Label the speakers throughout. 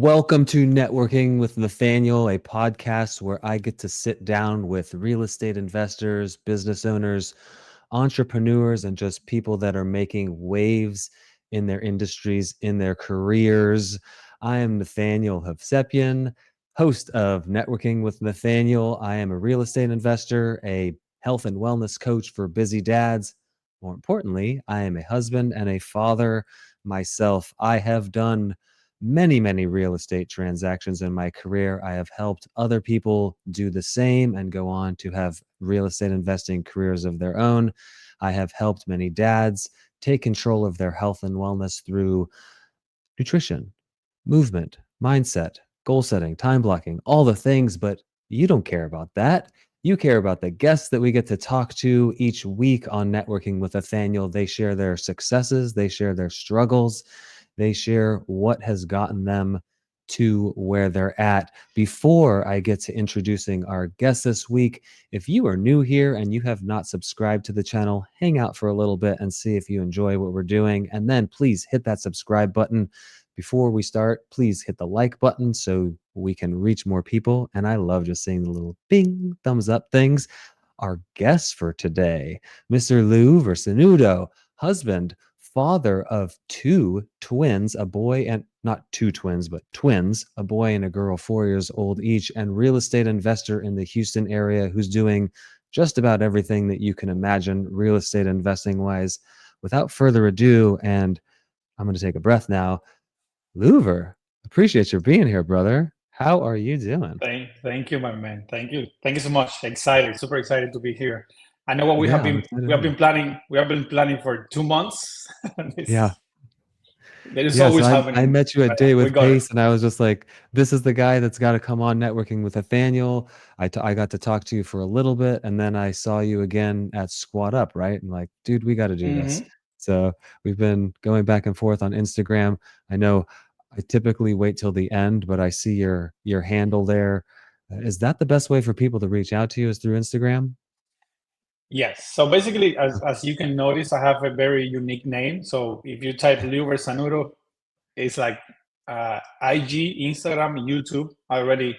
Speaker 1: Welcome to Networking with Nathaniel, a podcast where I get to sit down with real estate investors, business owners, entrepreneurs, and just people that are making waves in their industries, in their careers. I am Nathaniel Hovsepian, host of Networking with Nathaniel. I am a real estate investor, a health and wellness coach for busy dads. More importantly, I am a husband and a father myself. I have done many real estate transactions in my career. I have helped other people do the same and go on to have real estate investing careers of their own. I have helped many dads take control of their health and wellness through nutrition, movement, mindset, goal setting, time blocking, all the things, but you don't care about that. You care about the guests that we get to talk to each week on Networking with Nathaniel. They share their successes, they share their struggles, they share what has gotten them to where they're at. Before I get to introducing our guest this week, if you are new here and you have not subscribed to the channel, hang out for a little bit and see if you enjoy what we're doing. And then please hit that subscribe button. Before we start, please hit the like button so we can reach more people. And I love just seeing the little bing, thumbs up things. Our guest for today, Mr. Liuver Sanudo, husband, father of two twins, a boy and not two twins, but twins, a boy and a girl, 4 years old each, and real estate investor in the Houston area who's doing just about everything that you can imagine real estate investing wise. Without further ado, and I'm going to take a breath now. Liuver, appreciate your being here, brother. How are you doing?
Speaker 2: Thank you, my man. Thank you so much. Excited, super excited to be here. I know what we have
Speaker 1: Yeah, I'm
Speaker 2: been
Speaker 1: excited.
Speaker 2: we have been planning. We have been planning for 2 months.
Speaker 1: Yeah.
Speaker 2: There is
Speaker 1: Yeah,
Speaker 2: always
Speaker 1: so I
Speaker 2: happening.
Speaker 1: met you at
Speaker 2: But yeah,
Speaker 1: Day
Speaker 2: we
Speaker 1: with
Speaker 2: got it.
Speaker 1: Pace, and I was just like, this is the guy that's got to come on Networking with Nathaniel. I got to talk to you for a little bit, and then I saw you again at Squat Up, right? And like, dude, we got to do this.
Speaker 2: hmm
Speaker 1: So we've been going back and forth on Instagram. I know I typically wait till the end, but I see your handle there. Is that the best way for people to reach out to you is through Instagram?
Speaker 2: Yes. So basically, as you can notice, I have a very unique name. So if you type Liuver Sanudo, it's like IG, Instagram, YouTube. I already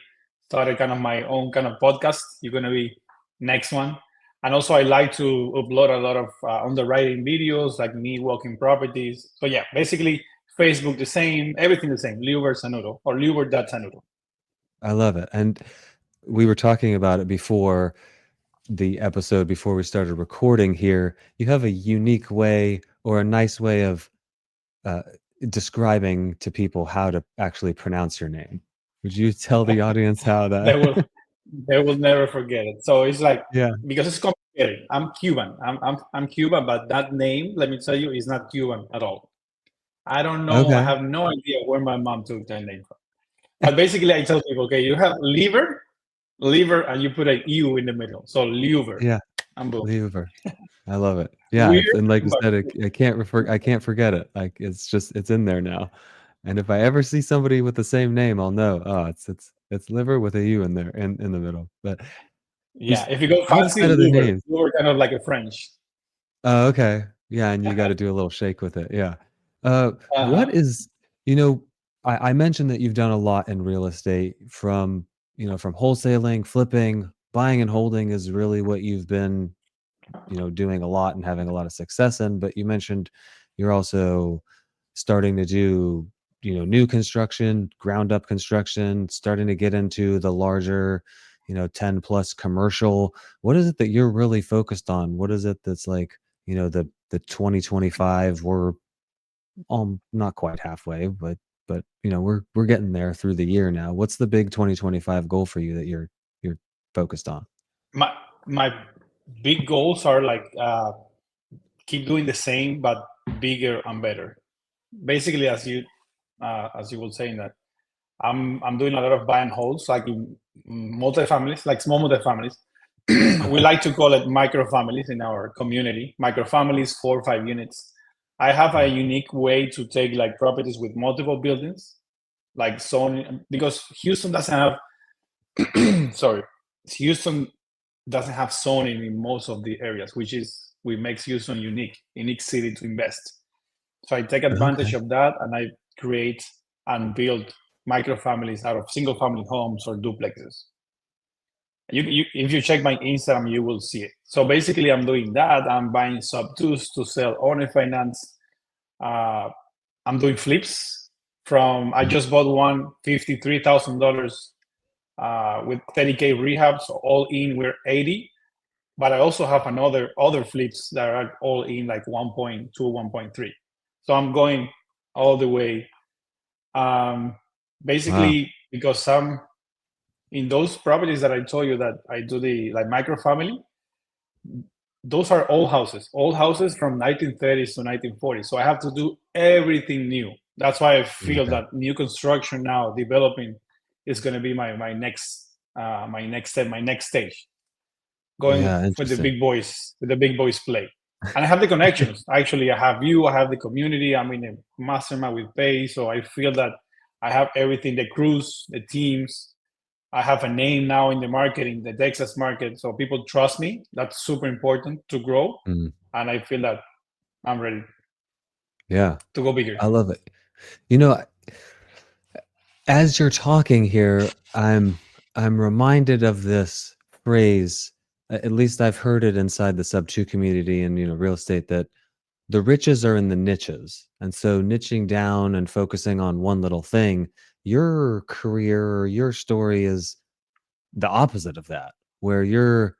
Speaker 2: started kind of my own kind of podcast. You're gonna be next one. And also, I like to upload a lot of underwriting videos, like me walking properties. So yeah, basically, Facebook the same, everything the same. Liuver Sanudo or Liuver.Sanudo.
Speaker 1: I love it. And we were talking about it before the episode, before we started recording here. You have a unique way or a nice way of uh, describing to people how to actually pronounce your name. Would you tell the audience how
Speaker 2: They
Speaker 1: that?
Speaker 2: will, they will never forget it. So it's like
Speaker 1: Yeah.
Speaker 2: because it's complicated. I'm Cuban. I'm Cuban, but that name, let me tell you, is not Cuban at all. I don't know. I
Speaker 1: Okay.
Speaker 2: have no idea where my mom took that name from. But basically, I tell people, okay, you have liver, and you put a U in the middle. So Liuver,
Speaker 1: Yeah.
Speaker 2: and boom.
Speaker 1: Liuver. I love it. Yeah.
Speaker 2: Weird,
Speaker 1: And like you
Speaker 2: but
Speaker 1: said, I can't forget it. Like it's in there now. And if I ever see somebody with the same name, I'll know. Oh, it's liver with a U in there in the middle. But
Speaker 2: yeah,
Speaker 1: just
Speaker 2: if you go fancy,
Speaker 1: outside of the
Speaker 2: Liuver.
Speaker 1: names.
Speaker 2: Liuver kind of like a French.
Speaker 1: Oh, okay. Yeah, and you gotta do a little shake with it, yeah. What
Speaker 2: Uh-huh.
Speaker 1: is you know, I mentioned that you've done a lot in real estate from, from wholesaling, flipping, buying and holding is really what you've been, doing a lot and having a lot of success in, but you mentioned you're also starting to do, new construction, ground up construction, starting to get into the larger, 10 plus commercial. What is it that you're really focused on? What is it that's like, the 2025, we're not quite halfway, but we're getting there through the year now. What's the big 2025 goal for you that you're focused on?
Speaker 2: My my big goals are like keep doing the same, but bigger and better. Basically, as you were saying that I'm doing a lot of buy and holds, like in multifamilies, like small multifamilies. We
Speaker 1: Okay.
Speaker 2: like to call it microfamilies in our community. Microfamilies, 4 or 5 units. I have a
Speaker 1: Yeah.
Speaker 2: unique way to take like properties with multiple buildings, like zoning, because Houston doesn't have. Sorry, Houston doesn't have zoning in most of the areas, which makes Houston unique city to invest. So I take advantage
Speaker 1: Okay.
Speaker 2: of that and I create and build microfamilies out of single family homes or duplexes. If you check my Instagram, you will see it. So basically, I'm doing that. I'm buying subtos to sell owner finance. I'm doing flips I just bought one $53,000 with 30K rehab. So all in, we're 80. But I also have other flips that are all in like 1.2, 1.3. So I'm going all the way. Basically, because some in those properties that I told you that I do the like microfamily, those are old houses from 1930s to 1940s. So I have to do everything new. That's why I feel that new construction now developing is going to be my next step, my next stage. Going with the big boys play. And I have the connections. Actually, I have you, I have the community. I'm in a mastermind with Pay. So I feel that I have everything, the crews, the teams. I have a name now in the market, in the Texas market. So people trust me. That's super important to grow. And I feel that I'm ready to go bigger.
Speaker 1: I love it. You know, as you're talking here, I'm reminded of this phrase, at least I've heard it inside the Sub2 community and, real estate, that the riches are in the niches. And so niching down and focusing on one little thing, your career or your story is the opposite of that, where you're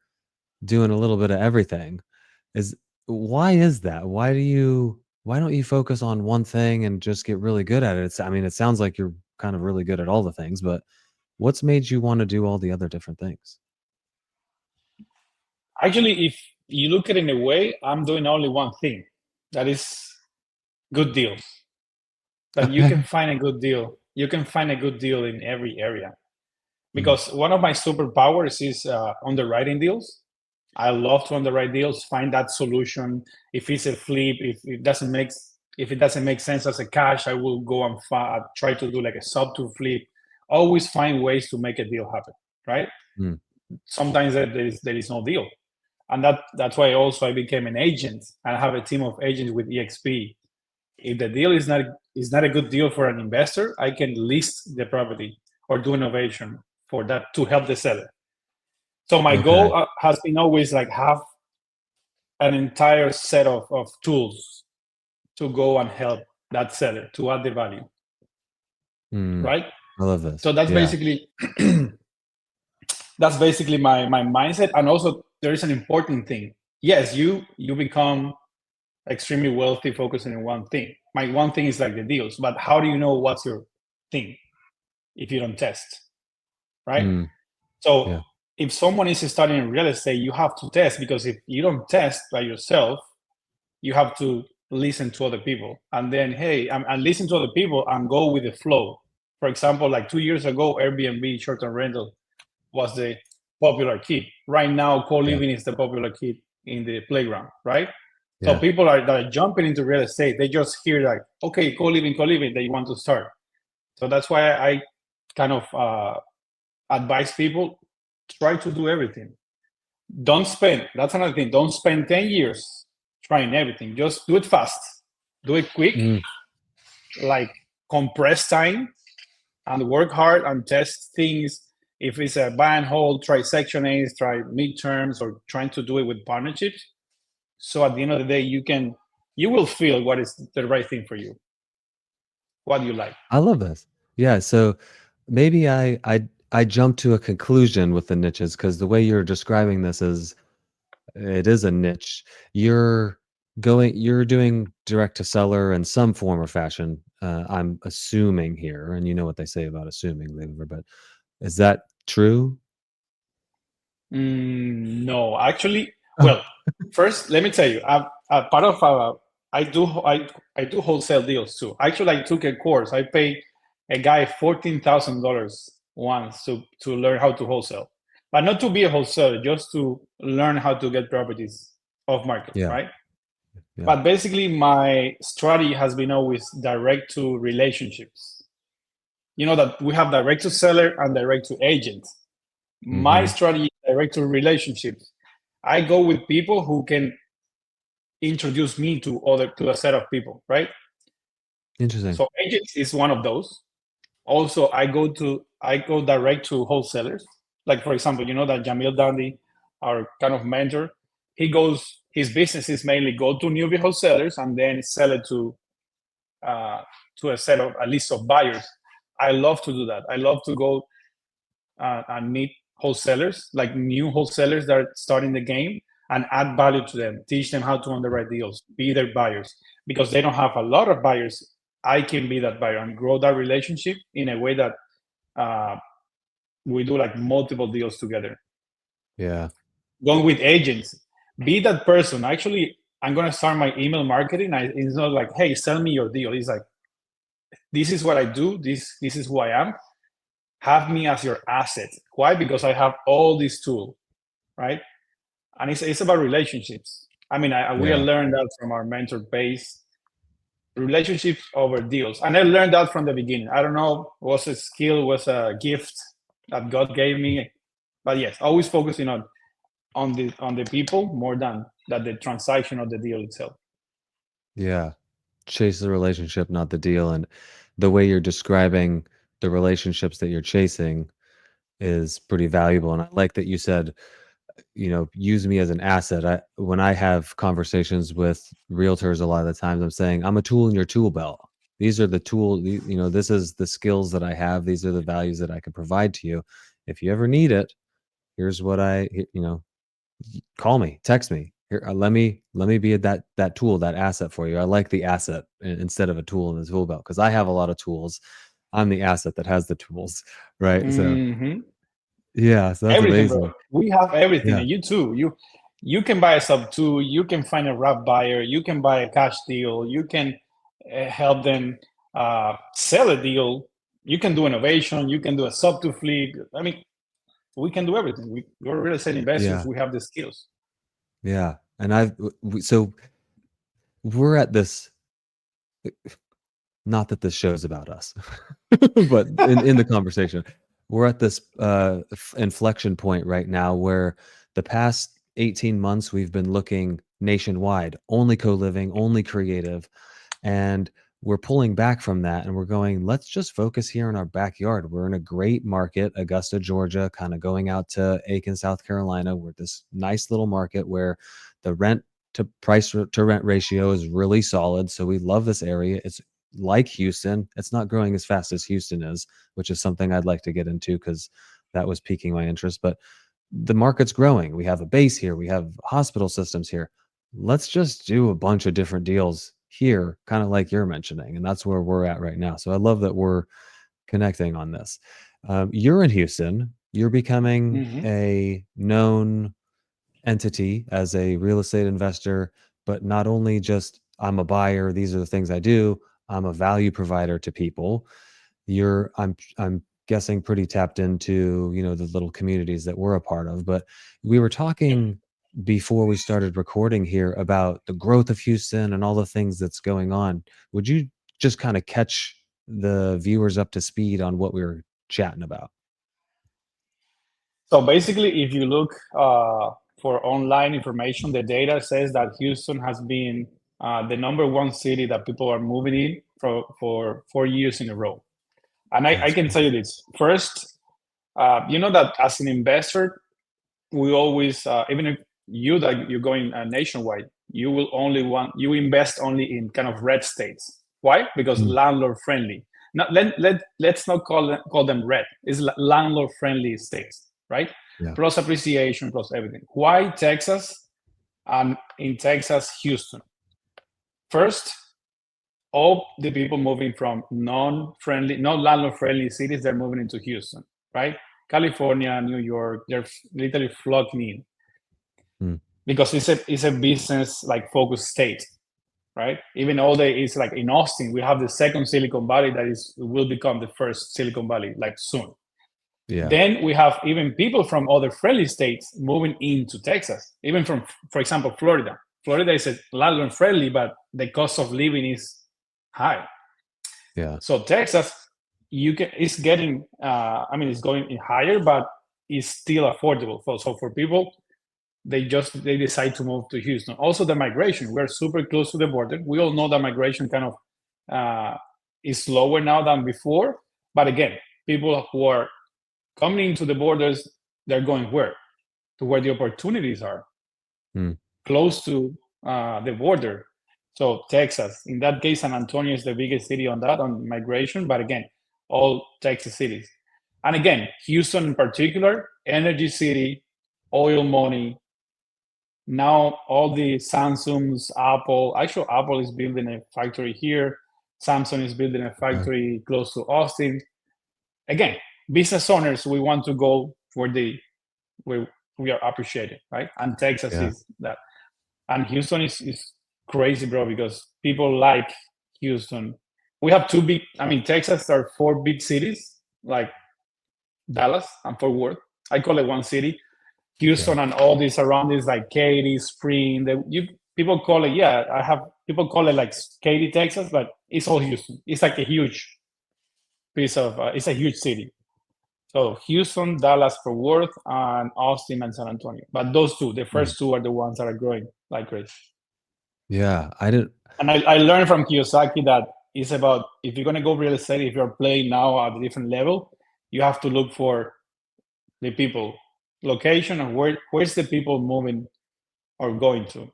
Speaker 1: doing a little bit of everything. Why is that? Why don't you focus on one thing and just get really good at it? It sounds like you're kind of really good at all the things, but what's made you want to do all the other different things?
Speaker 2: Actually, if you look at it in a way, I'm doing only one thing. That is good deals. That you can find a good deal. You can find a good deal in every area. Because one of my superpowers is underwriting deals. I love to underwrite deals, find that solution. If it's a flip, if it doesn't make sense as a cash, I will go and try to do like a subto flip. Always find ways to make a deal happen, right? Sometimes there is no deal, and that's why also I became an agent. I have a team of agents with EXP. If the deal is not a good deal for an investor, I can list the property or do innovation for that to help the seller. So my goal has been always like have an entire set of tools to go and help that seller to add the value. Right?
Speaker 1: I love this.
Speaker 2: So that's basically my mindset. And also there is an important thing. Yes, you become extremely wealthy focusing on one thing. My one thing is like the deals, but how do you know what's your thing if you don't test? Right? So if someone is starting in real estate, you have to test, because if you don't test by yourself, you have to listen to other people. And then, and listen to other people and go with the flow. For example, like 2 years ago, Airbnb short-term rental was the popular kid. Right now, co-living is the popular kid in the playground, right? So people that are jumping into real estate, they just hear like, okay, co-living, they want to start. So that's why I kind of advise people, try to do everything. That's another thing. Don't spend 10 years trying everything. Just do it fast. Do it quick, like compress time, and work hard and test things. If it's a buy and hold, try Section 8, try midterms, or trying to do it with partnerships. So at the end of the day, you will feel what is the right thing for you. What do you like?
Speaker 1: I love this. Yeah. So maybe I jumped to a conclusion with the niches, because the way you're describing this it is a niche. You're doing direct to seller in some form or fashion. I'm assuming here, and you know what they say about assuming, Liuver, but is that true?
Speaker 2: No, actually. Well, first, let me tell you, I'm part of I do wholesale deals too. Actually, I took a course. I paid a guy $14,000 once to learn how to wholesale, but not to be a wholesaler, just to learn how to get properties off market, right? But basically, my strategy has been always direct to relationships. You know that we have direct to seller and direct to agent. My strategy is direct to relationships. I go with people who can introduce me to a set of people, right?
Speaker 1: Interesting.
Speaker 2: So agents is one of those. Also, I go direct to wholesalers. Like for example, that Jamil Dandi, our kind of mentor, his business is mainly go to newbie wholesalers and then sell it uh, to a list of buyers. I love to do that. I love to go and meet wholesalers, like new wholesalers that are starting the game, and add value to them, teach them how to underwrite deals, be their buyers, because they don't have a lot of buyers. I can be that buyer and grow that relationship in a way that uh, we do like multiple deals together.
Speaker 1: Yeah.
Speaker 2: Going with agents, be that person. Actually, I'm going to start my email marketing. It's not like, hey, sell me your deal. It's like, this is what I do. This is who I am. Have me as your asset. Why? Because I have all these tools, right? And it's about relationships. I mean, we
Speaker 1: Yeah.
Speaker 2: learned that from our mentor base. Relationships over deals, and I learned that from the beginning. I don't know, was a skill, was a gift that God gave me, but yes, always focusing on the people more than the transaction or the deal itself.
Speaker 1: Yeah. Chase the relationship, not the deal. And the way you're describing the relationships that you're chasing is pretty valuable. And I like that you said, use me as an asset. When I have conversations with realtors, a lot of the times I'm saying, I'm a tool in your tool belt. These are the this is the skills that I have. These are the values that I can provide to you. If you ever need it, here's what call me, text me. Here, let me be that tool, that asset for you. I like the asset instead of a tool in the tool belt because I have a lot of tools. I'm the asset that has the tools, right? So
Speaker 2: Mm-hmm.
Speaker 1: yeah, so that's
Speaker 2: Everything, bro.
Speaker 1: amazing.
Speaker 2: We have everything,
Speaker 1: Yeah,
Speaker 2: and you too. You can buy a subto. You can find a wrap buyer. You can buy a cash deal. You can help them sell a deal. You can do innovation. You can do a subto fleet. I mean, we can do everything. We're real estate investors.
Speaker 1: yeah,
Speaker 2: We have the skills.
Speaker 1: yeah. And so we're at this. Not that this show's about us, but in the conversation, we're at this inflection point right now where the past 18 months we've been looking nationwide, only co-living, only creative, and we're pulling back from that and we're going, let's just focus here in our backyard. We're in a great market, Augusta, Georgia, kind of going out to Aiken, South Carolina. We're this nice little market where the rent to price to rent ratio is really solid. So we love this area. It's like Houston. It's not growing as fast as Houston is, which is something I'd like to get into because that was piquing my interest. But the market's growing. We have a base here. We have hospital systems here. Let's just do a bunch of different deals here, kind of like you're mentioning. And that's where we're at right now. So I love that we're connecting on this. You're in Houston. You're becoming
Speaker 2: Mm-hmm.
Speaker 1: a known entity as a real estate investor, but not only just I'm a buyer, these are the things I do, I'm a value provider to people. I'm guessing pretty tapped into, the little communities that we're a part of, but we were
Speaker 2: Yep.
Speaker 1: talking before we started recording here about the growth of Houston and all the things that's going on. Would you just kind of catch the viewers up to speed on what we were chatting about?
Speaker 2: So basically, if you look for online information, the data says that Houston has been the number one city that people are moving in for 4 years in a row. And I
Speaker 1: That's
Speaker 2: can tell
Speaker 1: crazy.
Speaker 2: you this. First, you know that as an investor, we always, even if you're going nationwide, you invest only in kind of red states. Why? Because
Speaker 1: Mm,
Speaker 2: landlord friendly. Not, let's not call them red. It's landlord friendly states, right?
Speaker 1: yeah.
Speaker 2: Plus appreciation, plus everything. Why Texas? And in Texas, Houston. First, all the people moving from non-landlord-friendly cities, they're moving into Houston, right? California, New York, they're literally flocking in
Speaker 1: Mm,
Speaker 2: because it's a business like focused state, right? Even though it's like in Austin, we have the second Silicon Valley that will become the first Silicon Valley like soon.
Speaker 1: yeah.
Speaker 2: Then we have even people from other friendly states moving into Texas, even from, for example, Florida. Florida is a landlord friendly, but the cost of living is high.
Speaker 1: Yeah.
Speaker 2: So Texas, it's getting, it's going higher, but it's still affordable. So for people, they decide to move to Houston. Also, the migration, we're super close to the border. We all know that migration kind of is slower now than before, But again, people who are coming into the borders, they're going where? To where the opportunities are, close to the border. So Texas, in that case, San Antonio is the biggest city on migration, but again, all Texas cities. And again, Houston in particular, energy city, oil money. Now all the Samsungs, actually Apple is building a factory here. Samsung is building a factory close to Austin. Again, business owners, we want to go where we are appreciated, right? And Texas is that. And Houston is crazy, bro, because people like Houston. We have Texas are 4 big cities, like Dallas and Fort Worth. I call it one city. Houston and all these surroundings like Katy, Spring. People call it, people call it like Katy, Texas, but it's all Houston. It's like a huge piece of, it's a huge city. So Houston, Dallas, Fort Worth, and Austin and San Antonio. But those two, the first two are the ones that are growing like crazy.
Speaker 1: Yeah, I didn't.
Speaker 2: And I learned from Kiyosaki that it's about, if you're going to go real estate, if you're playing now at a different level, you have to look for the people, location, and where's the people moving or going to.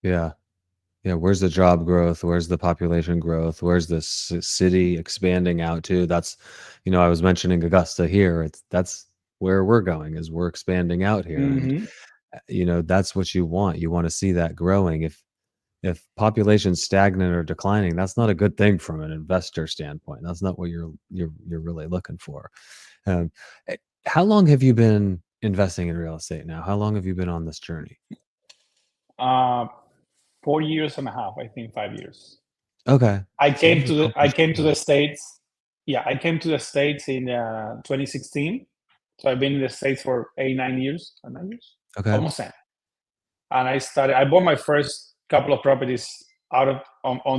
Speaker 1: Yeah. Yeah, where's the job growth? Where's the population growth? Where's the city expanding out to? That's, I was mentioning Augusta here. That's where we're going, is we're expanding out here. And, that's what you want. You want to see that growing. If population's stagnant or declining, that's not a good thing from an investor standpoint. That's not what you're really looking for. How long have you been investing in real estate now? How long have you been on this journey?
Speaker 2: 4 years and a half, I think 5 years.
Speaker 1: Okay.
Speaker 2: I came to the States. Yeah, I came to the States in 2016. So I've been in the States for 9 years.
Speaker 1: Okay.
Speaker 2: Almost 10. And I bought my first couple of properties on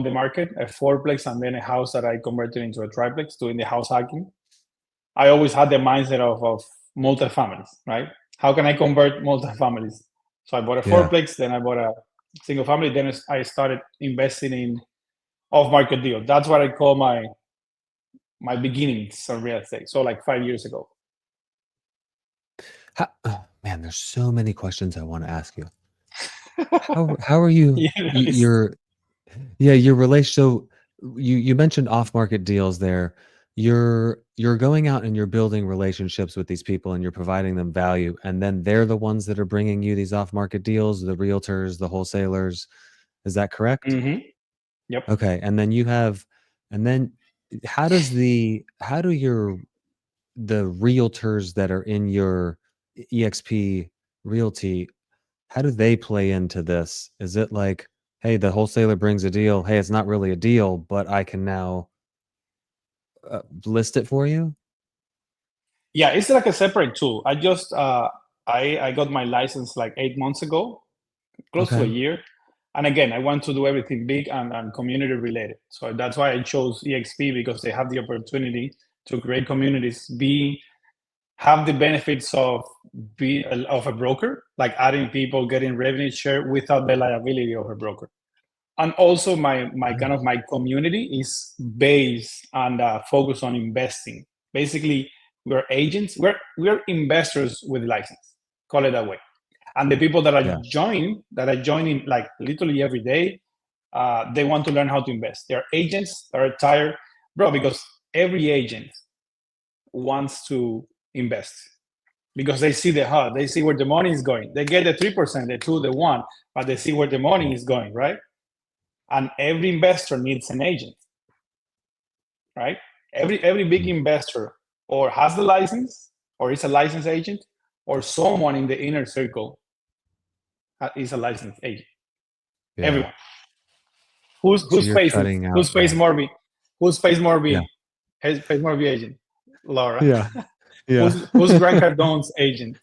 Speaker 2: the market, a 4-plex and then a house that I converted into a triplex, doing the house hacking. I always had the mindset of multifamilies, right? How can I convert multifamilies? So I bought a 4-plex, then I bought a single family, then I started investing in off-market deals. That's what I call my beginnings on real estate. So like 5 years ago.
Speaker 1: Man, there's so many questions I want to ask you. How are you? Your relation. So you mentioned off-market deals there. You're going out and you're building relationships with these people and you're providing them value, and then they're the ones that are bringing you these off-market deals, the realtors, the wholesalers. Is that correct?
Speaker 2: Mm-hmm. Yep.
Speaker 1: Okay, and then how do the realtors that are in your EXP Realty, how do they play into this? Is it like, hey, the wholesaler brings a deal. Hey, it's not really a deal, but I can now list it for you?
Speaker 2: Yeah, it's like a separate tool. I just I got my license like 8 months ago, close to a year. And again, I want to do everything big and community related. So that's why I chose EXP, because they have the opportunity to create communities, have the benefits of a broker, like adding people, getting revenue share without the liability of a broker. And also my community is based and focused on investing. Basically, we're agents. We're investors with license. Call it that way. And the people that are joining like literally every day, they want to learn how to invest. They're agents that are tired, bro, because every agent wants to invest because they see they see where the money is going. They get the 3%, the 2%, the 1%, but they see where the money is going, right? And every investor needs an agent, right? Every big investor or has the license or is a licensed agent, or someone in the inner circle is a licensed agent.
Speaker 1: Yeah.
Speaker 2: Everyone. Whose face more me? Whose face more me? Pays more be agent. Laura.
Speaker 1: Yeah. Yeah.
Speaker 2: Who's Grant Cardone's agent?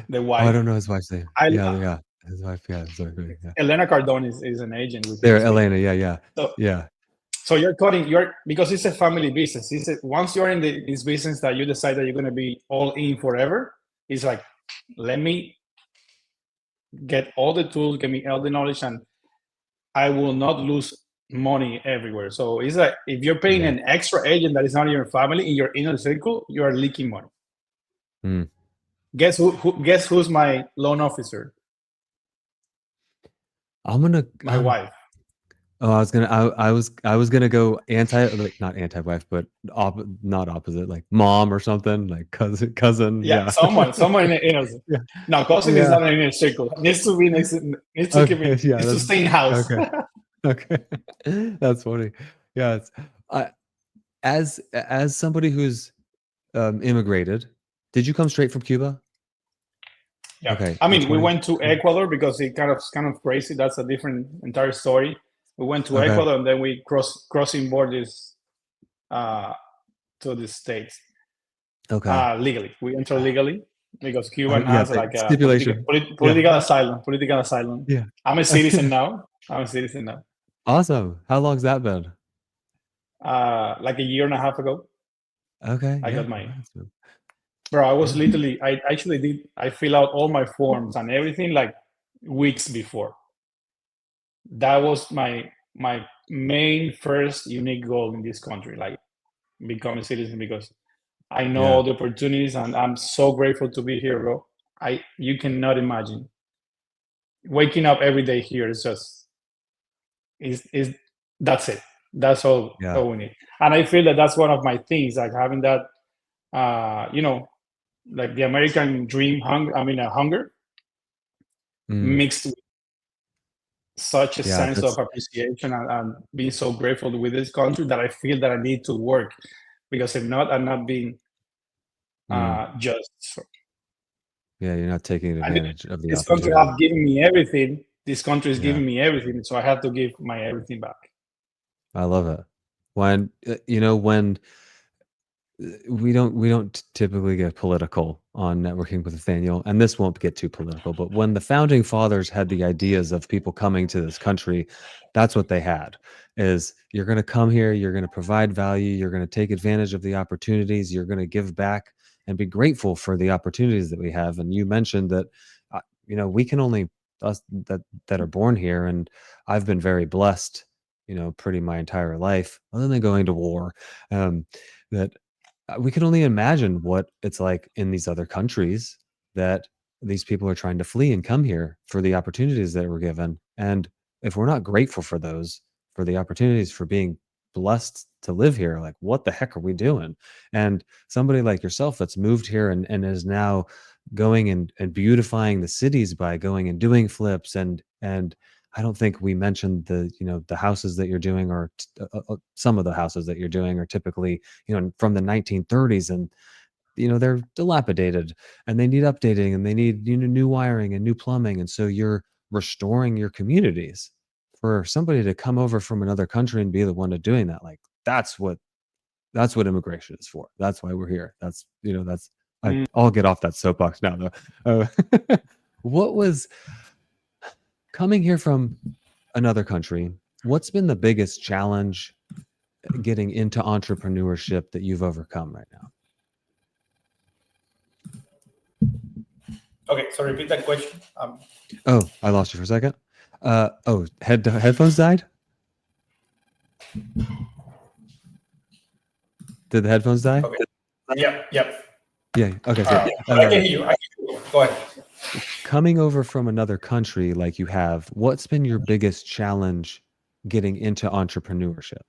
Speaker 2: The wife.
Speaker 1: Oh, I don't know his wife's name. Yeah. His wife, yeah.
Speaker 2: Elena Cardone is an agent with
Speaker 1: there. Elena, yeah.
Speaker 2: So you're because it's a family business. Once you're in this business that you decide that you're going to be all in forever, it's like, let me get all the tools, get me all the knowledge, and I will not lose money everywhere. So it's like if you're paying
Speaker 1: Yeah.
Speaker 2: an extra agent that is not in your family in your inner circle, you are leaking money.
Speaker 1: Mm.
Speaker 2: Guess guess who's my loan officer?
Speaker 1: I'm gonna
Speaker 2: My wife.
Speaker 1: oh, I was gonna go like not anti-wife, but not opposite, like mom or something, like cousin.
Speaker 2: Yeah,
Speaker 1: Yeah.
Speaker 2: someone in us.
Speaker 1: Yeah.
Speaker 2: No, cousin is
Speaker 1: Yeah.
Speaker 2: not in a circle. Needs to be needs to keep
Speaker 1: Okay.
Speaker 2: it.
Speaker 1: Yeah.
Speaker 2: Needs to stay in house.
Speaker 1: Okay. Okay. That's funny. Yeah. I as somebody who's immigrated, did you come straight from Cuba?
Speaker 2: Yeah,
Speaker 1: Okay.
Speaker 2: I
Speaker 1: At
Speaker 2: mean, we
Speaker 1: 20.
Speaker 2: went to Ecuador because it kind of crazy. That's a different entire story. We went to
Speaker 1: Okay.
Speaker 2: Ecuador and then we crossing borders uh, to the states
Speaker 1: Okay.
Speaker 2: legally. We enter legally because Cuban
Speaker 1: Yeah.
Speaker 2: has
Speaker 1: The
Speaker 2: like a
Speaker 1: stipulation. Yeah.
Speaker 2: political asylum. Political asylum.
Speaker 1: Yeah.
Speaker 2: I'm a citizen now. I'm a citizen now.
Speaker 1: Awesome. How long's that been?
Speaker 2: Like a year and a half ago,
Speaker 1: Okay.
Speaker 2: I
Speaker 1: Yeah.
Speaker 2: got my
Speaker 1: That's good.
Speaker 2: bro. I was
Speaker 1: Yeah.
Speaker 2: literally. I actually did. I fill out all my forms and everything like weeks before. That was my main first unique goal in this country, like become a citizen, because I know
Speaker 1: Yeah.
Speaker 2: all the opportunities and I'm so grateful to be here, bro. You cannot imagine waking up every day here is just is that's it. That's
Speaker 1: Yeah.
Speaker 2: all we need. And I feel that that's one of my things, like having that you know, like the American dream hunger
Speaker 1: Mm.
Speaker 2: mixed with such a
Speaker 1: Yeah.
Speaker 2: sense of
Speaker 1: That's.
Speaker 2: appreciation and being so grateful with this country that I feel that I need to work, because if not, I'm not being
Speaker 1: Mm.
Speaker 2: just.
Speaker 1: Yeah. You're not taking
Speaker 2: And
Speaker 1: advantage of the
Speaker 2: this country
Speaker 1: opportunity.
Speaker 2: have given me everything. This country is
Speaker 1: Yeah.
Speaker 2: giving me everything, so I have to give my everything back.
Speaker 1: I love it. When when we don't typically get political on networking with Nathaniel, and this won't get too political, but when the founding fathers had the ideas of people coming to this country, that's what they had, is you're going to come here, you're going to provide value, you're going to take advantage of the opportunities, you're going to give back and be grateful for the opportunities that we have. And you mentioned that we can only, us that are born here, and I've been very blessed, pretty my entire life, other than going to war, that we can only imagine what it's like in these other countries that these people are trying to flee and come here for the opportunities that we're given. And if we're not grateful for those, for the opportunities, for being blessed to live here, like what the heck are we doing? And somebody like yourself that's moved here and is now going and beautifying the cities by going and doing flips and I don't think we mentioned the houses that you're doing, or some of the houses that you're doing are typically from the 1930s, and they're dilapidated and they need updating and they need new wiring and new plumbing, and so you're restoring your communities. For somebody to come over from another country and be the one to doing that, like that's what immigration is for. That's why we're here. That's
Speaker 2: Mm.
Speaker 1: I'll get off that soapbox now though. What was coming here from another country, what's been the biggest challenge getting into entrepreneurship that you've overcome right now?
Speaker 3: Okay, so repeat that question.
Speaker 1: Oh, I lost you for a second. Headphones died? Did the headphones die?
Speaker 3: Okay. Yep, yep.
Speaker 1: Yeah. Okay. So,
Speaker 3: I can hear you. I can hear you. Go ahead.
Speaker 1: coming over from another country like you have, what's been your biggest challenge getting into entrepreneurship?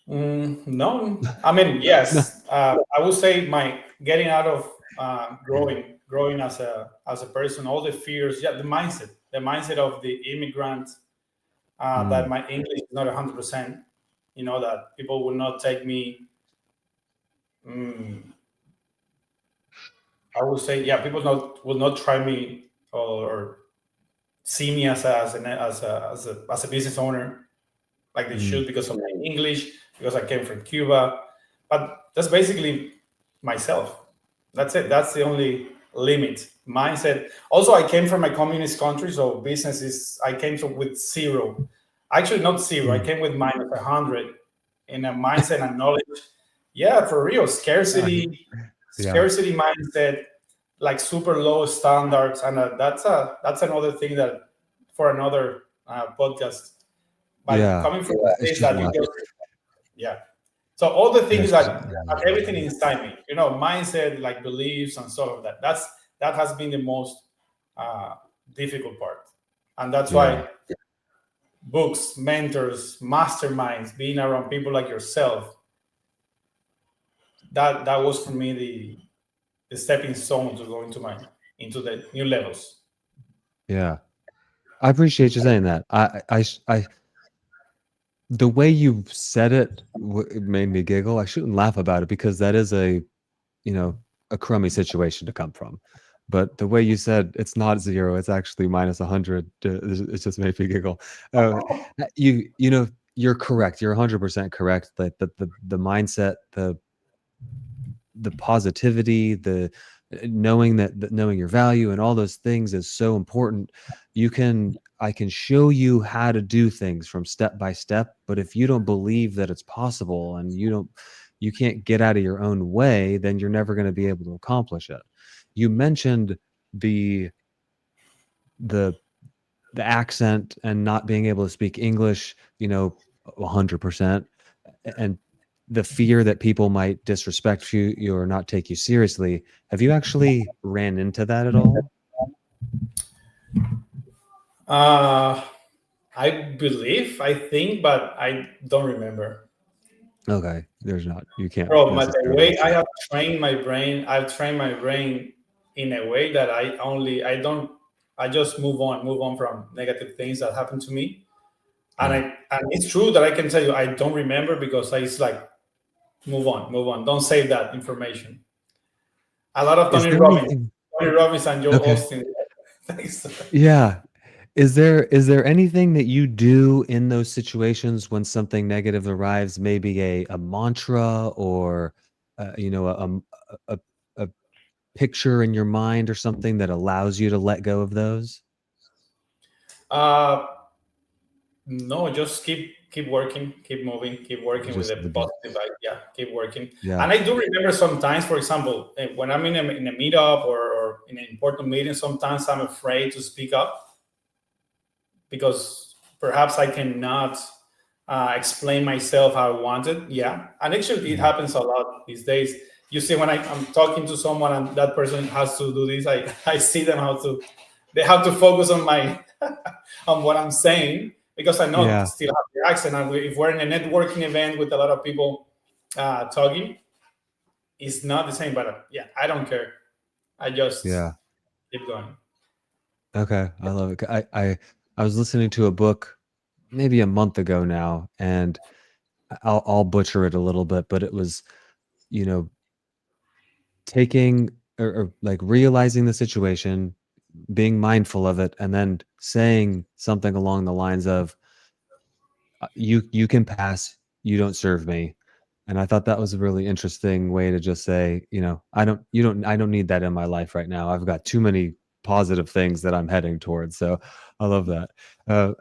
Speaker 3: No, I mean,
Speaker 1: No.
Speaker 3: yes. I would say my getting out of growing as a person, all the fears, yeah, the mindset of the immigrant, that
Speaker 1: Mm,
Speaker 3: my English is not 100%. That people will not take me. Um, I would say, yeah, people will not try me or see me as a business owner like they
Speaker 1: mm,
Speaker 3: should, because of my English, because I came from Cuba. But that's basically myself. That's it. That's the only limit. Mindset. Also, I came from a communist country, so business is. I came with zero. Actually, not zero. I
Speaker 1: mm.
Speaker 3: came with minus 100 in a mindset and knowledge. Yeah, for real.
Speaker 1: Yeah.
Speaker 3: Scarcity mindset, like super low standards, and that's another thing that for another podcast by
Speaker 1: Yeah.
Speaker 3: coming from the place
Speaker 1: She's
Speaker 3: that you
Speaker 1: left.
Speaker 3: just, yeah. So all the
Speaker 1: Yeah,
Speaker 3: things
Speaker 1: she's,
Speaker 3: that everything inside me, mindset, like beliefs and stuff of that. That has been the most difficult part, and that's
Speaker 1: yeah.
Speaker 3: why books, mentors, masterminds, being around people like yourself, that was for me the stepping stone to go into the new levels.
Speaker 1: Yeah. I appreciate you saying that. The way you said it, it made me giggle. I shouldn't laugh about it because that is you know, a crummy situation to come from. But the way you said it's not zero, it's actually minus 100. It just made me giggle. You're correct. You're 100% correct. Like the mindset, the positivity, the knowing that knowing your value and all those things is so important. I can show you how to do things from step by step, but if you don't believe that it's possible and you can't get out of your own way, then you're never going to be able to accomplish it. You mentioned the the the accent and not being able to speak English, 100%, and the fear that people might disrespect you or not take you seriously. Have you actually ran into that at all?
Speaker 3: Uh, I believe, I think, but I don't remember.
Speaker 1: Okay, there's not. You can't
Speaker 3: Bro, the
Speaker 1: necessarily
Speaker 3: way I
Speaker 1: say.
Speaker 3: have trained my brain, I've trained my brain in a way that I just move on from negative things that happen to me. And
Speaker 1: Yeah.
Speaker 3: and it's true that I can tell you I don't remember because it's like move on, don't save that information. A lot of
Speaker 1: Is there anything?
Speaker 3: Tony Robbins and Joe
Speaker 1: Okay.
Speaker 3: Austin. Thanks.
Speaker 1: Yeah. Is there anything that you do in those situations when something negative arrives? Maybe a mantra or a a picture in your mind or something that allows you to let go of those?
Speaker 3: Uh, no, just keep working, keep moving, keep working with
Speaker 1: Just
Speaker 3: a
Speaker 1: the bit.
Speaker 3: positive idea, keep working.
Speaker 1: Yeah.
Speaker 3: And I do remember sometimes, for example, when I'm in a meetup or in an important meeting, sometimes I'm afraid to speak up because perhaps I cannot explain myself how I want it. Yeah, and actually it
Speaker 1: Mhm.
Speaker 3: happens a lot these days. You see, when I'm talking to someone and that person has to do this, I see them they have to focus on my on what I'm saying because I know
Speaker 1: Yeah.
Speaker 3: still have the accent. And if we're in a networking event with a lot of people talking, it's not the same. But yeah, I don't care. I just
Speaker 1: Yeah.
Speaker 3: keep going.
Speaker 1: Okay. I love it. I was listening to a book maybe a month ago now, and I'll butcher it a little bit, but it was, you know, taking or like realizing the situation, being mindful of it, and then saying something along the lines of, you can pass, you don't serve me. And I thought that was a really interesting way to just say, I don't need that in my life right now. I've got too many positive things that I'm heading towards. So I love that. Uh,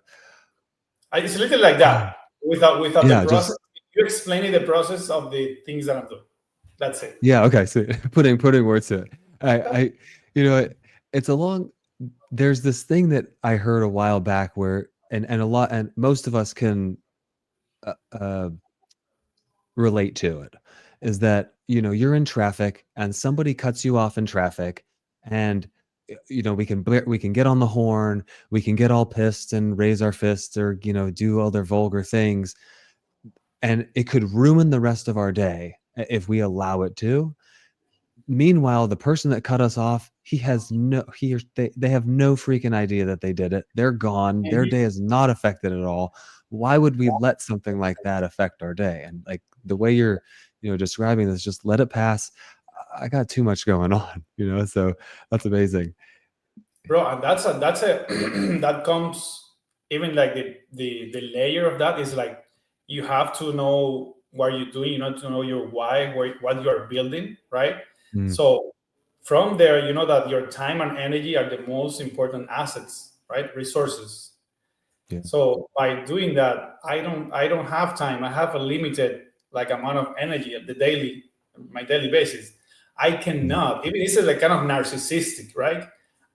Speaker 3: It's a little like that without the
Speaker 1: yeah,
Speaker 3: process.
Speaker 1: just
Speaker 3: You explaining the process of the things that I'm doing. That's it.
Speaker 1: yeah. Okay, so putting words to it. I you know, it's a long. There's this thing that I heard a while back where, and a lot, and most of us can uh, uh, relate to it, is that you're in traffic and somebody cuts you off in traffic, and we can get on the horn, we can get all pissed and raise our fists or do other vulgar things, and it could ruin the rest of our day if we allow it to. Meanwhile, the person that cut us off, they have no freaking idea that they did it. They're gone. Their day
Speaker 3: Mhm.
Speaker 1: is not affected at all. Why would we let something like that affect our day? And like the way you're, describing this, just let it pass. I got too much going on, so that's amazing.
Speaker 3: Bro, and that's a that comes even like the layer of that is like you have to know what you're doing, you know, to know your why, what you are building, right?
Speaker 1: Mm,
Speaker 3: So from there, you know that your time and energy are the most important assets, right? Resources.
Speaker 1: yeah.
Speaker 3: So by doing that, I don't have time. I have a limited like amount of energy at my daily basis. I
Speaker 1: Mm,
Speaker 3: cannot, even this is like kind of narcissistic, right?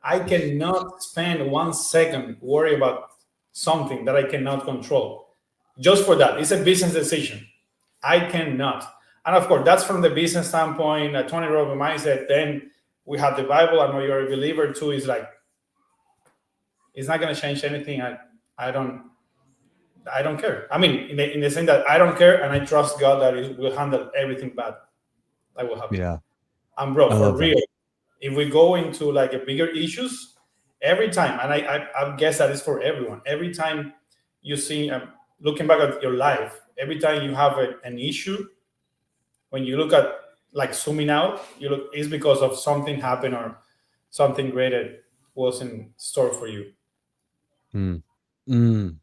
Speaker 3: I cannot spend 1 second worry about something that I cannot control. Just for that, it's a business decision. I cannot. And of course, that's from the business standpoint, a Tony Robbins mindset. Then we have the Bible. I know you're a believer too. It's like, it's not going to change anything. I don't care. I mean, in the sense that I don't care, and I trust God that He will handle everything bad that will happen.
Speaker 1: Yeah.
Speaker 3: And bro,
Speaker 1: I
Speaker 3: for
Speaker 1: love
Speaker 3: real,
Speaker 1: that.
Speaker 3: if we go into like a bigger issues, every time, and I guess that is for everyone. Every time you see, looking back at your life, every time you have an issue, when you look at like zooming out, you look, it's because of something happened or something greater was in store for you.
Speaker 1: Mm. Mm.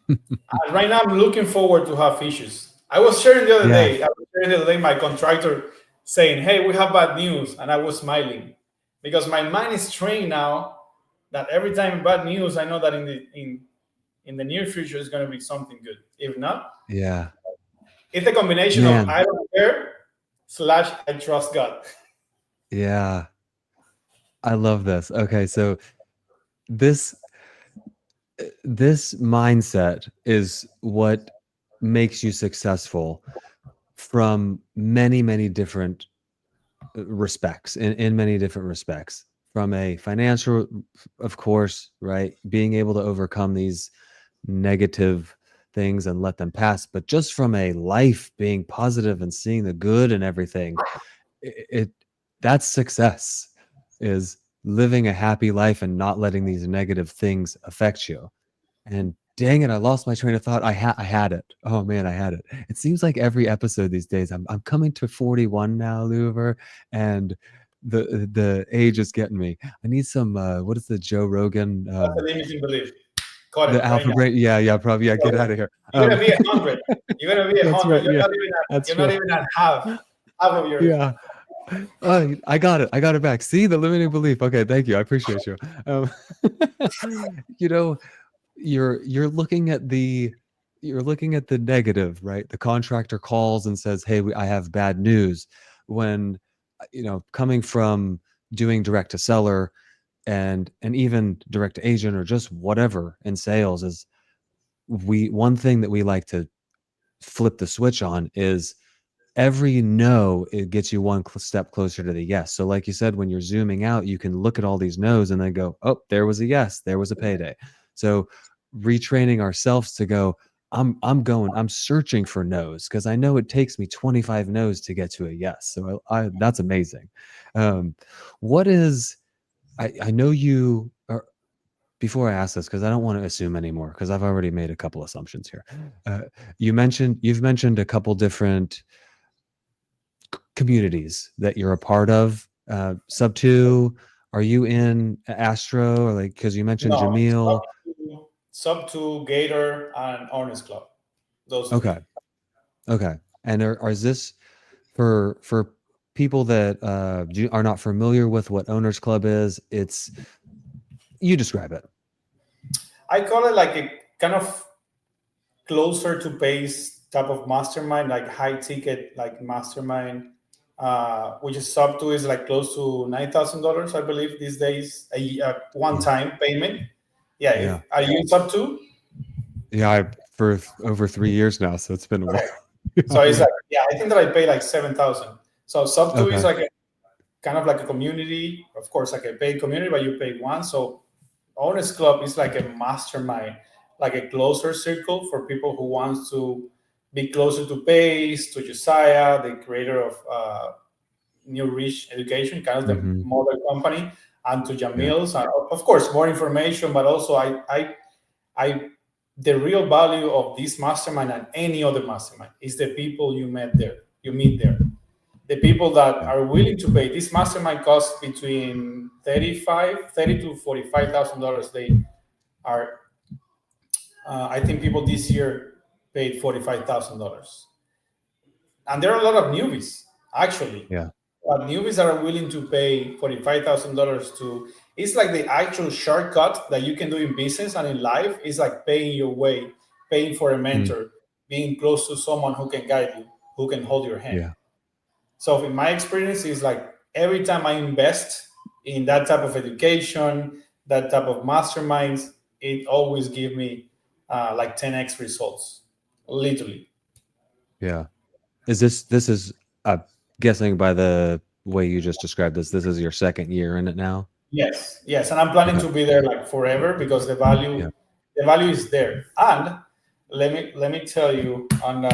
Speaker 3: And right now, I'm looking forward to have issues. I was sharing the other
Speaker 1: Yeah.
Speaker 3: day. I was sharing the other day my contractor saying, "Hey, we have bad news," and I was smiling because my mind is trained now that every time bad news, I know that in the near future is going to be something good. If not,
Speaker 1: Yeah.
Speaker 3: it's a combination of
Speaker 1: Man.
Speaker 3: I don't care / I trust God.
Speaker 1: Yeah. I love this. Okay, so this this mindset is what makes you successful from many, many different respects, in many different respects. From a financial, of course, right? Being able to overcome these negative things and let them pass, but just from a life being positive and seeing the good and everything, it that's success, is living a happy life and not letting these negative things affect you. And dang it, I lost my train of thought. I had it. Oh man, I had it. It seems like every episode these days, I'm coming to 41 now, Liuver, and the age is getting me. I need some what is the Joe Rogan
Speaker 3: That's a limiting belief. Cut
Speaker 1: the
Speaker 3: it right
Speaker 1: alpha
Speaker 3: now.
Speaker 1: brain? Yeah, probably. Yeah, get out of here.
Speaker 3: You're gonna be 100. You're gonna be
Speaker 1: That's
Speaker 3: 100.
Speaker 1: right. Yeah, that's
Speaker 3: You're not
Speaker 1: true.
Speaker 3: even at half of your.
Speaker 1: Yeah. I got it. I got it back. See the limiting belief. Okay, thank you. I appreciate you. Um, you know, you're looking at the negative, right? The contractor calls and says, "Hey, I have bad news." When coming from doing direct to seller and even direct to agent or just whatever in sales, is one thing that we like to flip the switch on is every no, it gets you one step closer to the yes. So like you said, when you're zooming out, you can look at all these no's and then go, oh, there was a yes, there was a payday. So retraining ourselves to go, I'm searching for no's because I know it takes me 25 no's to get to a yes. So that's amazing. What is, I know you are, before I ask this, because I don't want to assume anymore, because I've already made a couple assumptions here. You've mentioned a couple different communities that you're a part of. Subto, are you in Astro, or like, because you mentioned
Speaker 3: No,
Speaker 1: Jamil?
Speaker 3: Subto, Gator, and Honest Club. Those three.
Speaker 1: Okay. And is this for people that are not familiar with what Owners Club is? You describe it.
Speaker 3: I call it like a kind of closer to base type of mastermind, like high ticket, like mastermind, which is Subto is like close to $9,000, I believe, these days, a one-time payment. Yeah.
Speaker 1: Yeah.
Speaker 3: Are you in Subto?
Speaker 1: Yeah, for over 3 years now, so it's been a while.
Speaker 3: So it's like, yeah, I think that I pay like 7,000. So Subto is like a kind of like a community, of course, like a paid community, but you pay one. So Honest Club is like a mastermind, like a closer circle for people who wants to be closer to Pace, to Josiah, the creator of New Rich Education, kind of the mother company, and to Jamil's, and of course more information. But also, I the real value of this mastermind and any other mastermind is the people you meet there. The people that are willing to pay. This mastermind costs between $30 to $45,000. They are, I think people this year paid $45,000. And there are a lot of newbies, actually.
Speaker 1: Yeah.
Speaker 3: But newbies that are willing to pay $45,000 to, it's like the actual shortcut that you can do in business and in life. Is like paying your way, paying for a mentor, being close to someone who can guide you, who can hold your hand.
Speaker 1: Yeah.
Speaker 3: So in my experience, is like every time I invest in that type of education, that type of masterminds, it always give me like 10x results, literally.
Speaker 1: Yeah. This is guessing by the way you just described this is your second year in it now?
Speaker 3: Yes, yes, and I'm planning
Speaker 1: Okay.
Speaker 3: to be there like forever because the
Speaker 1: Yeah.
Speaker 3: value is there. And let me tell you, and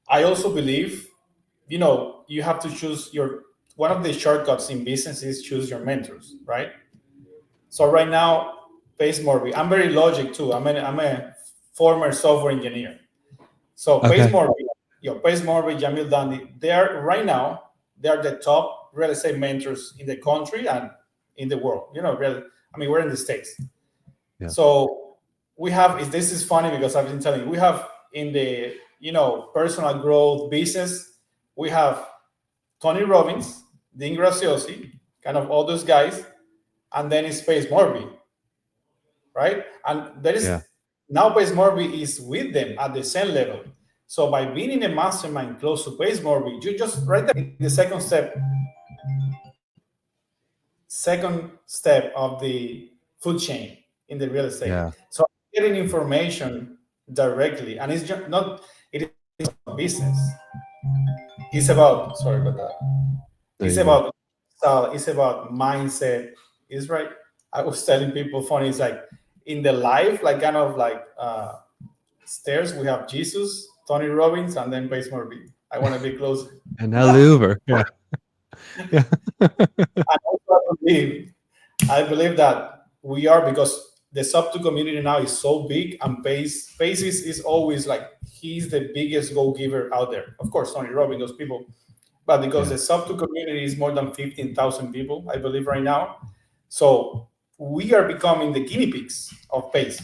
Speaker 3: I also believe, you have to choose your one of the shortcuts in business is choose your mentors, right? So right now, Pace Morby, I'm very logic too. I'm a former software engineer. So
Speaker 1: Okay.
Speaker 3: Pace Morby, Jamil Dandi, they are the top real estate mentors in the country and in the world. We're in the States.
Speaker 1: Yeah.
Speaker 3: So we have, this is funny because I've been telling you, we have in the, personal growth business, we have Tony Robbins, Dean Graziosi, kind of all those guys, and then it's Pace Morby, right? And there is
Speaker 1: Yeah.
Speaker 3: now Pace Morby is with them at the same level. So by being in a mastermind close to Pace Morby, you just right there in the second step of the food chain in the real estate.
Speaker 1: Yeah.
Speaker 3: So getting information directly, and it's just not it is not business. It's about sorry about that.
Speaker 1: There
Speaker 3: It's
Speaker 1: you go.
Speaker 3: about style. It's about mindset. It's right. I was telling people funny. It's like in the life, like kind of like stairs. We have Jesus, Tony Robbins, and then Pace Morby. I want to be close.
Speaker 1: And now Liuver. Yeah. Yeah.
Speaker 3: And also I believe that we are because the subto community now is so big, and Pace is always like he's the biggest go giver out there. Of course, Tony Robbins, those people, but because
Speaker 1: Yeah.
Speaker 3: the subto community is more than 15,000 people, I believe right now. So we are becoming the guinea pigs of Pace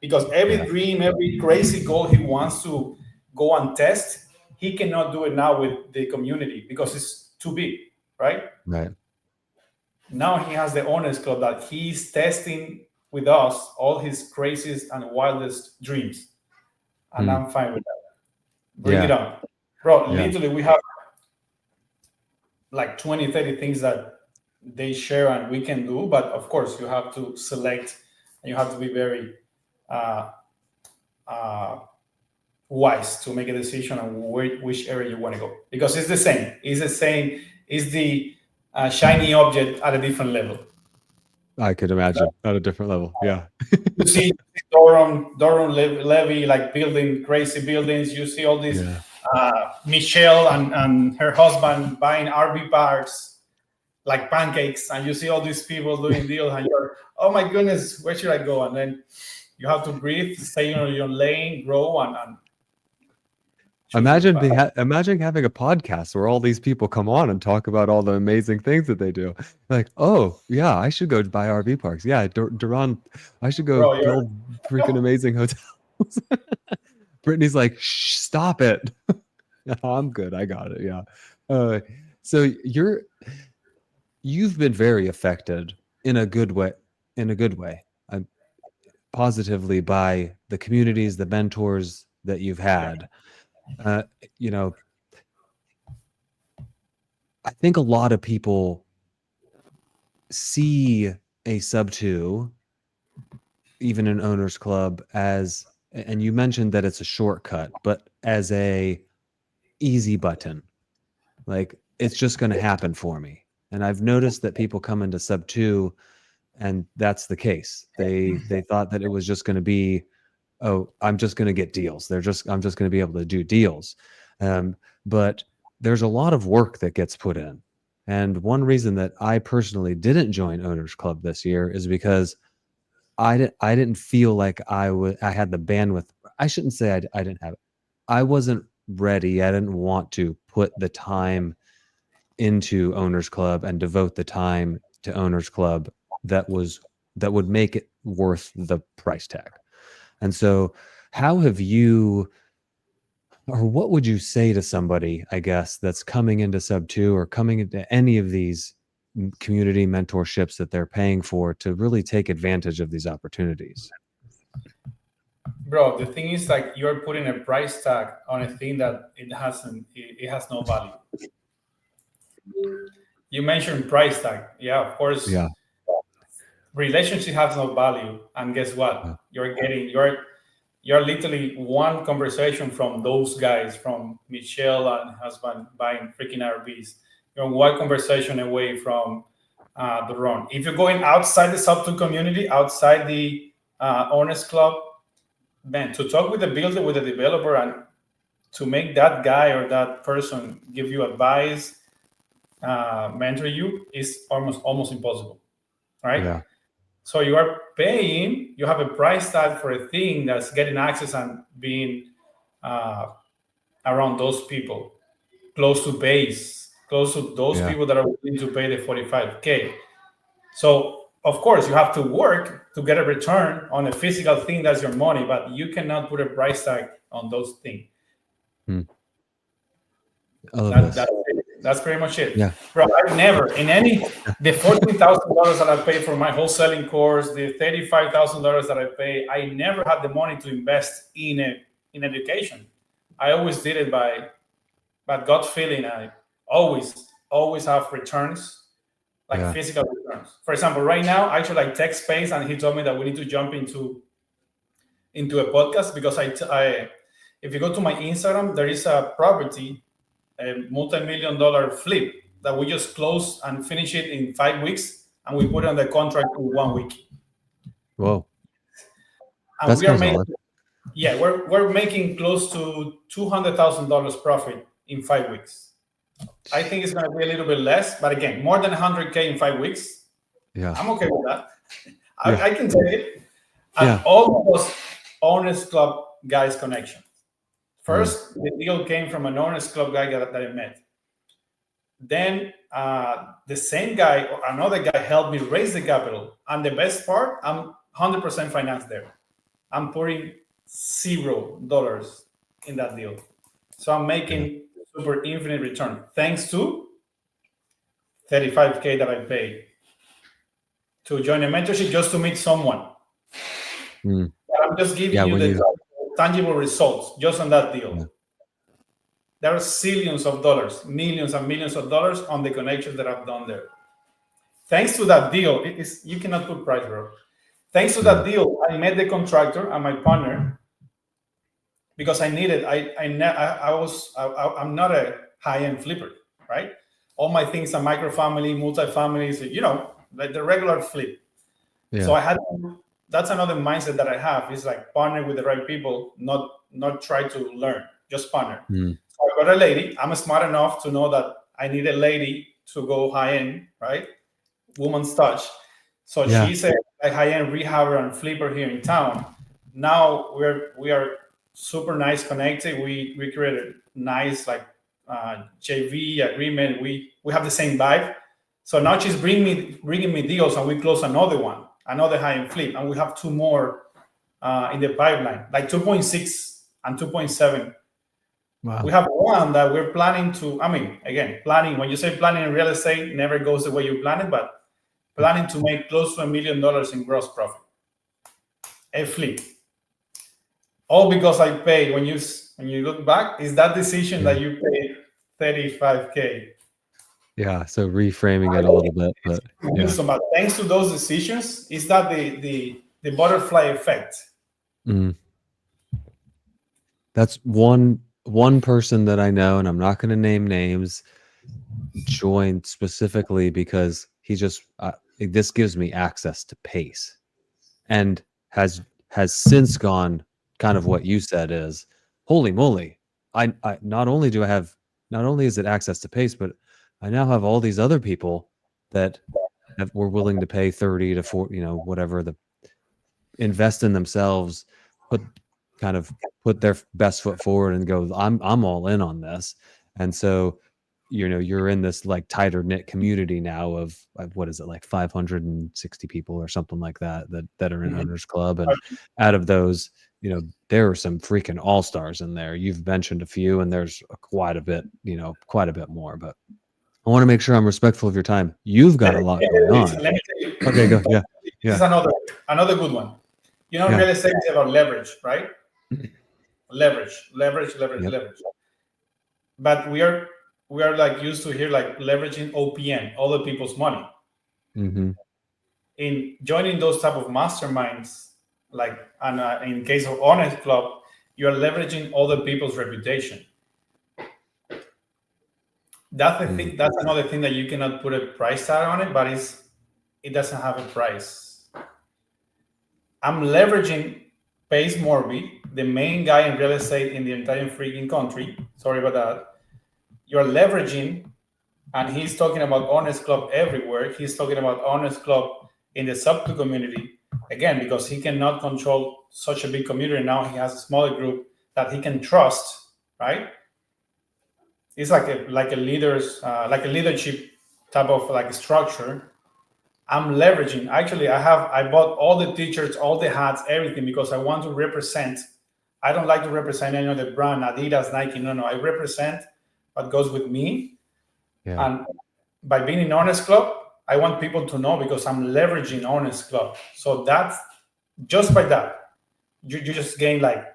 Speaker 3: because every
Speaker 1: Yeah.
Speaker 3: dream, every crazy goal he wants to go and test, he cannot do it now with the community because it's too big, right?
Speaker 1: Right.
Speaker 3: Now he has the owners club that he's testing with us all his craziest and wildest dreams, and
Speaker 1: Mm.
Speaker 3: I'm fine with that. Bring it
Speaker 1: Yeah.
Speaker 3: on, bro.
Speaker 1: Yeah.
Speaker 3: Literally, we have like 20, 30 things that they share and we can do, but of course you have to select and you have to be very uh, uh, wise to make a decision on which area you want to go because it's the same. It's the shiny object at a different level.
Speaker 1: I could imagine at a different level. Yeah.
Speaker 3: You see Doron Levy like building crazy buildings. You see all these
Speaker 1: Yeah.
Speaker 3: Michelle and her husband buying RV parks like pancakes, and you see all these people doing deals, and you're, oh my goodness, where should I go? And then you have to breathe, stay on your lane, grow, and
Speaker 1: Imagine imagine having a podcast where all these people come on and talk about all the amazing things that they do. Like, oh yeah, I should go buy RV parks. Yeah, Duran, I should go
Speaker 3: bro,
Speaker 1: build freaking amazing hotels. Brittany's like, shh, stop it. I'm good. I got it. Yeah. So you've been very affected in a good way, positively by the communities, the mentors that you've had. You know, I think a lot of people see a subto, even an owner's club, as, and you mentioned that it's a shortcut, but as a easy button. Like it's just going to happen for me. And I've noticed that people come into subto and that's the case. They thought that it was just going to be, oh, I'm just going to get deals. I'm just going to be able to do deals. But there's a lot of work that gets put in. And one reason that I personally didn't join Owners Club this year is because I didn't feel like I had the bandwidth. I shouldn't say I didn't have it. I wasn't ready. I didn't want to put the time into Owners Club and devote the time to Owners Club that would make it worth the price tag. And so how have you, or what would you say to somebody, I guess, that's coming into subto or coming into any of these community mentorships that they're paying for to really take advantage of these opportunities?
Speaker 3: Bro, the thing is like you're putting a price tag on a thing that it has no value. You mentioned price tag. Yeah, of course.
Speaker 1: Yeah.
Speaker 3: relationship has no value, and guess what? You're literally one conversation from those guys, from Michelle and husband buying freaking RVs. You're one conversation away from the run. If you're going outside the subto community, outside the owners club, man, to talk with the builder, with the developer, and to make that guy or that person give you advice, mentor you, is almost impossible, right?
Speaker 1: Yeah.
Speaker 3: So you are paying, you have a price tag for a thing that's getting access and being around those people, close to base, close to those people that are willing to pay the 45K. So of course you have to work to get a return on a physical thing that's your money, but you cannot put a price tag on those things. That's pretty much it.
Speaker 1: Yeah.
Speaker 3: Bro, I've never the $14,000 that I paid for my wholesaling course, the $35,000 that I pay, I never had the money to invest in education. I always did it by gut feeling. I always have returns, like physical returns. For example, right now, actually, I text Space, and he told me that we need to jump into a podcast, because I if you go to my Instagram, there is a property, a multimillion-dollar flip that we just close and finish it in 5 weeks, and we put it on the contract in 1 week.
Speaker 1: Whoa.
Speaker 3: And
Speaker 1: that's
Speaker 3: we are making,
Speaker 1: solid.
Speaker 3: we're making close to $200,000 profit in 5 weeks. I think it's going to be a little bit less, but again, more than 100K in 5 weeks.
Speaker 1: Yeah.
Speaker 3: I'm okay with that. I can take it. And all those Owners Club guys connections. First, the deal came from an Owners Club guy that I met. Then the same guy, or another guy, helped me raise the capital. And the best part, I'm 100% financed there. I'm putting $0 in that deal. So I'm making super infinite return, thanks to $35K that I paid to join a mentorship just to meet someone. I'm just giving you the tangible results just on that deal. There are zillions of dollars, millions and millions of dollars on the connections that I've done there. Thanks to that deal, you cannot put price, bro. Thanks to that deal, I met the contractor and my partner, because I needed. I'm not a high-end flipper, right? All my things are microfamily, multifamilies, like the regular flip. Yeah. So I had. That's another mindset that I have, is like partner with the right people, not try to learn, just partner. So I got a lady. I'm smart enough to know that I need a lady to go high-end, right? Woman's touch. So she's a high-end rehabber and flipper here in town. Now we are super nice connected. We created nice JV agreement. We have the same vibe. So now she's bringing me deals, and we close another high-end flip, and we have 2 more in the pipeline, like 2.6 and 2.7. Wow. We have one that we're planning to. Planning. When you say planning in real estate, never goes the way you plan it, but planning to make close to $1 million in gross profit. A flip. All because I paid. When you look back, is that decision that you paid $35K.
Speaker 1: Yeah, so reframing it a little bit, but
Speaker 3: thanks to those decisions, is that the butterfly effect?
Speaker 1: That's one person that I know, and I'm not going to name names, joined specifically because he just this gives me access to pace, and has since gone kind of what you said is, holy moly, I not only is it access to pace, but I now have all these other people that were willing to pay 30 to 40, whatever, invest in themselves, put their best foot forward and go, I'm all in on this. And so, you're in this like tighter knit community now of what is it, like 560 people or something like that are in Owners Club. And out of those, there are some freaking all-stars in there. You've mentioned a few, and there's quite a bit more, but I want to make sure I'm respectful of your time. You've got a lot going on.
Speaker 3: Let me tell you.
Speaker 1: Okay, go. Yeah.
Speaker 3: This is another good one. Real estate is about leverage, right? Leverage. But we are like used to hear like leveraging OPM, other people's money. in joining those type of masterminds, like, and in case of Honest Club, you're leveraging other people's reputation. That's the thing. That's another thing that you cannot put a price tag on it, but it doesn't have a price. I'm leveraging Pace Morby, the main guy in real estate in the entire freaking country. Sorry about that. You're leveraging, and he's talking about Honest Club everywhere. He's talking about Honest Club in the subto community. Again, because he cannot control such a big community now, he has a smaller group that he can trust, right? It's like a leadership type of like structure. I'm leveraging. Actually, I bought all the t-shirts, all the hats, everything, because I want to represent. I don't like to represent any other brand, Adidas, Nike. No. I represent what goes with me.
Speaker 1: Yeah.
Speaker 3: And by being in Honest Club, I want people to know, because I'm leveraging Honest Club. So that's just by that, you just gain like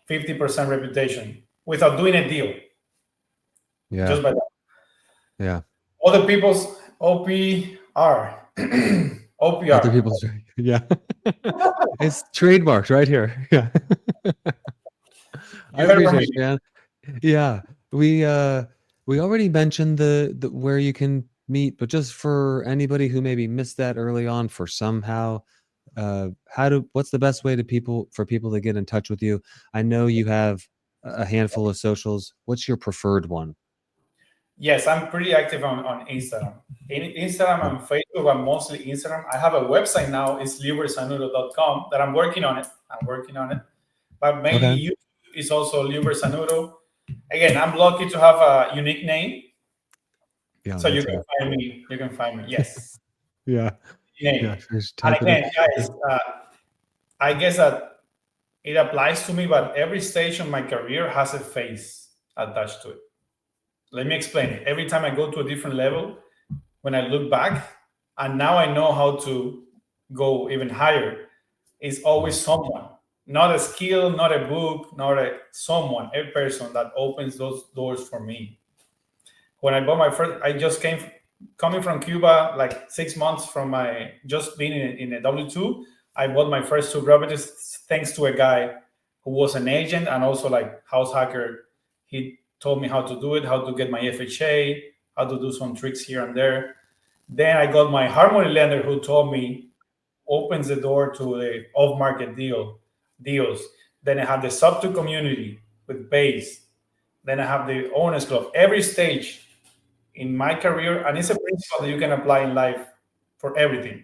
Speaker 3: 50% reputation without doing a deal.
Speaker 1: Yeah.
Speaker 3: Just by that.
Speaker 1: Yeah.
Speaker 3: Other people's OPR. OPR.
Speaker 1: Other people's, yeah. It's trademarked right here. Yeah. I appreciate it, man. Yeah. We already mentioned the where you can meet, but just for anybody who maybe missed that early on for somehow, what's the best way for people to get in touch with you? I know you have a handful of socials. What's your preferred one?
Speaker 3: Yes, I'm pretty active on Instagram. In Instagram and Facebook, I'm mostly Instagram. I have a website now, it's liuversanudo.com, that I'm working on it. But mainly YouTube is also Liuver Sanudo. Again, I'm lucky to have a unique name.
Speaker 1: Yeah,
Speaker 3: so you can find me. You can find me. Yes.
Speaker 1: Yeah.
Speaker 3: Name.
Speaker 1: Yeah.
Speaker 3: And again, guys, I guess that it applies to me, but every stage of my career has a face attached to it. Let me explain it. Every time I go to a different level, when I look back, and now I know how to go even higher, it's always someone, not a skill, not a book, not a person that opens those doors for me. When I bought my first, I just coming from Cuba, like 6 months from my just being in a W-2. I bought my first 2 properties thanks to a guy who was an agent and also like house hacker. He told me how to do it, how to get my FHA, how to do some tricks here and there. Then I got my Harmony lender, who told me opens the door to the off-market deals. Then I have the subto community with Base. Then I have the Owners Club. Every stage in my career, and it's a principle that you can apply in life for everything,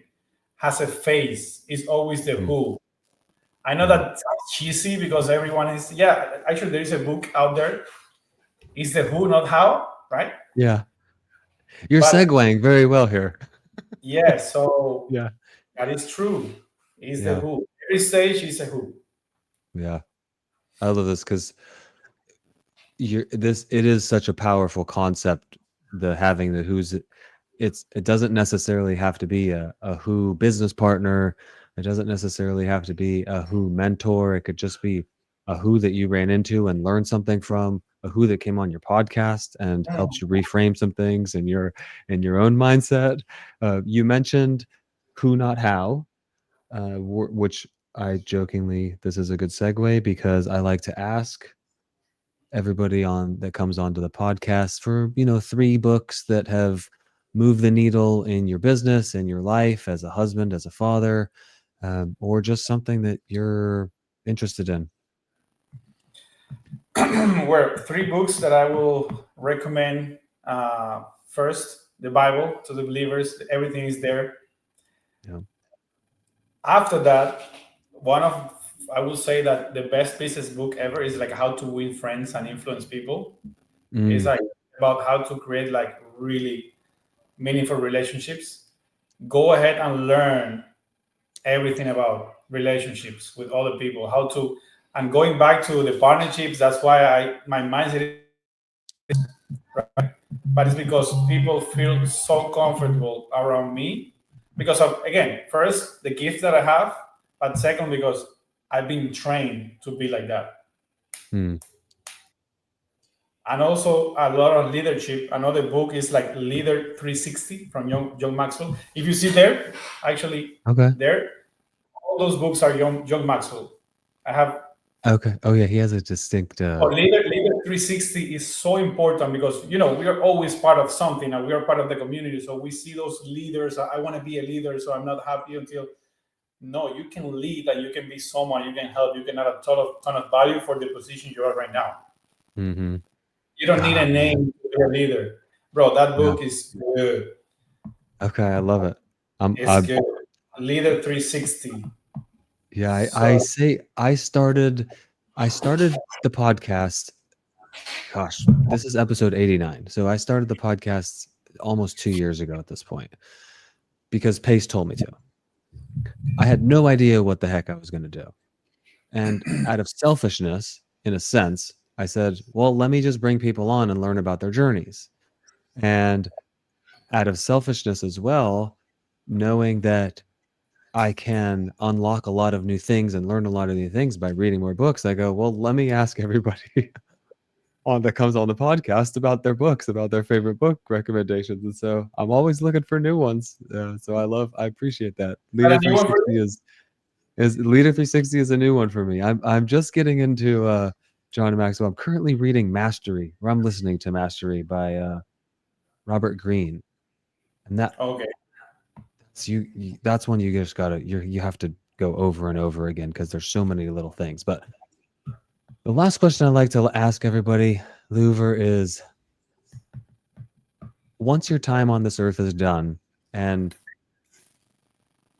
Speaker 3: has a face. It's always the who. I know that sounds cheesy because everyone is, actually there is a book out there. It's the who, not how, right?
Speaker 1: Yeah. You're segueing very well here.
Speaker 3: Yeah, so
Speaker 1: yeah,
Speaker 3: that is true. It's the who. Every stage is a who.
Speaker 1: Yeah. I love this because it is such a powerful concept, having the who's. It doesn't necessarily have to be a who business partner. It doesn't necessarily have to be a who mentor. It could just be a who that you ran into and learned something from, a who that came on your podcast and helped you reframe some things in your own mindset. You mentioned who, not how, which I jokingly, this is a good segue because I like to ask everybody that comes onto the podcast for 3 books that have moved the needle in your business, in your life, as a husband, as a father, or just something that you're interested in.
Speaker 3: Were 3 books that I will recommend. First, the Bible to the believers. Everything is there.
Speaker 1: Yeah.
Speaker 3: After that, I will say that the best business book ever is like How to Win Friends and Influence People. It's like about how to create like really meaningful relationships. Go ahead and learn everything about relationships with other people, and going back to the partnerships. That's why my mindset is right, but it's because people feel so comfortable around me because of, again, first the gift that I have, but second because I've been trained to be like that. and also a lot of leadership. Another book is like Leader 360 from John Maxwell. If you see there, actually
Speaker 1: Okay.
Speaker 3: there, all those books are John Maxwell. I have.
Speaker 1: Okay. Oh yeah, he has a distinct.
Speaker 3: Leader 360 is so important because we are always part of something and we are part of the community. So we see those leaders. I want to be a leader, so I'm not happy until. No, you can lead and you can be someone. You can help. You can add a ton of value for the position you are right now.
Speaker 1: Mm-hmm.
Speaker 3: You don't need a name to be a leader, bro. That book is good.
Speaker 1: Okay, I love it.
Speaker 3: It's good. Leader 360.
Speaker 1: Yeah, I started the podcast. Gosh, this is episode 89. So I started the podcast almost 2 years ago at this point because Pace told me to. I had no idea what the heck I was going to do. And out of selfishness, in a sense, I said, well, let me just bring people on and learn about their journeys. And out of selfishness as well, knowing that I can unlock a lot of new things and learn a lot of new things by reading more books, I go, well, let me ask everybody that comes on the podcast about their books, about their favorite book recommendations. And so I'm always looking for new ones. So I appreciate that. Leader 360 Leader 360 is a new one for me. I'm just getting into John Maxwell. I'm currently reading Mastery, or I'm listening to Mastery by Robert Greene. And that that's one you just gotta you have to go over and over again because there's so many little things. But the last question I'd like to ask everybody, Liuver, is once your time on this earth is done and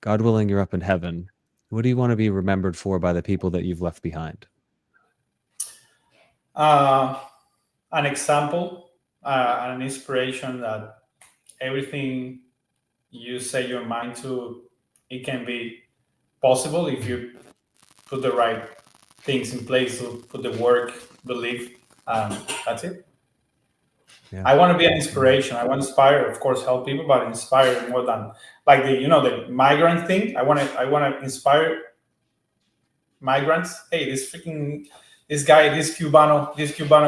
Speaker 1: God willing you're up in heaven, what do you want to be remembered for by the people that you've left behind?
Speaker 3: An example, an inspiration that everything you set your mind to, it can be possible if you put the right things in place, to put the work, belief. That's it. Yeah. I want to be an inspiration. I want to inspire, of course, help people, but inspire more than like the migrant thing. I want to inspire migrants. Hey, this Cubano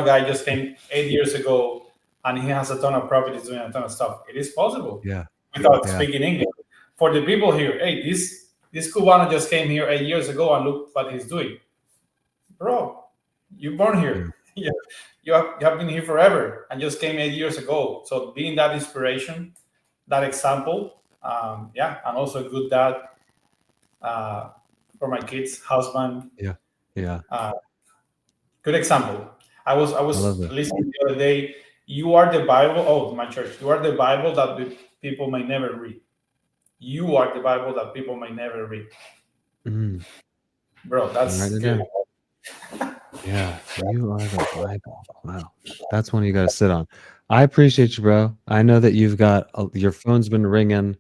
Speaker 3: guy just came 8 years ago, and he has a ton of properties, doing a ton of stuff. It is possible.
Speaker 1: Yeah.
Speaker 3: Without speaking English. For the people here, hey, this Cubano just came here 8 years ago, and look what he's doing. Bro, you born here. Yeah. You have been here forever and just came 8 years ago. So being that inspiration, that example, and also a good dad for my kids, husband.
Speaker 1: Yeah.
Speaker 3: Good example. I was listening the other day. You are the Bible. Oh, my church. You are the Bible that the people may never read. You are the Bible that people may never read.
Speaker 1: Mm.
Speaker 3: Bro, that's good.
Speaker 1: Yeah, you are the Bible. Wow, that's one you got to sit on. I appreciate you, bro. I know that you've got your phone's been ringing,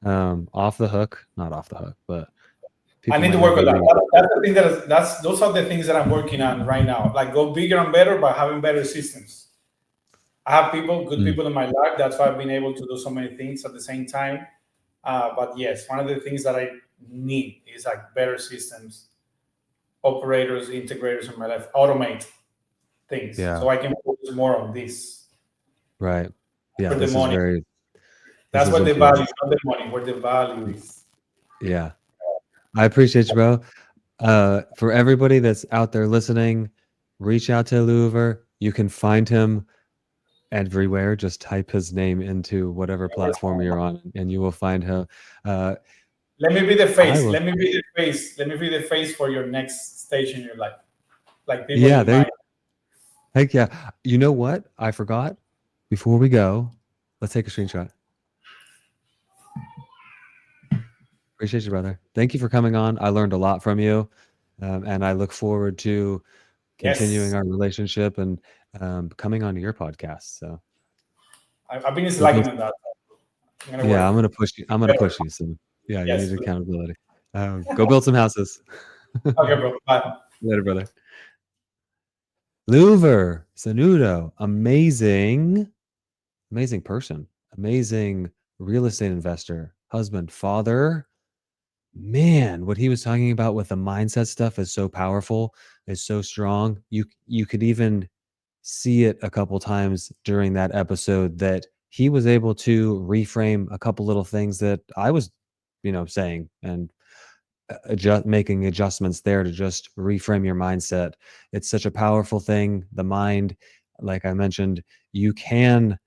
Speaker 1: off the hook, not off the hook, but
Speaker 3: I need to work on that. That's the thing those are the things that I'm working on right now. Like go bigger and better by having better systems. I have good people in my life. That's why I've been able to do so many things at the same time. But yes, one of the things that I need is like better systems, operators, integrators in my life, automate things, so I can focus more on this.
Speaker 1: Right. Yeah.
Speaker 3: This is very. That's what the value, not the money. Where the value is.
Speaker 1: Yeah. I appreciate you, bro. For everybody that's out there listening, reach out to Liuver. You can find him everywhere. Just type his name into whatever platform you're on, and you will find him.
Speaker 3: Let me be the face. Let me be the face. Let me be the face for your next stage in your life. Like people.
Speaker 1: Yeah. Heck yeah. You know what? I forgot. Before we go, let's take a screenshot. Appreciate you, brother. Thank you for coming on. I learned a lot from you, and I look forward to continuing our relationship and coming onto your podcast. So
Speaker 3: I've been slacking on that.
Speaker 1: I'm gonna push you. I'm gonna push you. So you need accountability. Go build some houses.
Speaker 3: Okay, bro. Bye.
Speaker 1: Later, brother. Liuver Sanudo, amazing person, amazing real estate investor, husband, father. Man, what he was talking about with the mindset stuff is so powerful, is so strong. You could even see it a couple times during that episode that he was able to reframe a couple little things that I was, saying, and making adjustments there to just reframe your mindset. It's such a powerful thing. The mind, like I mentioned, you can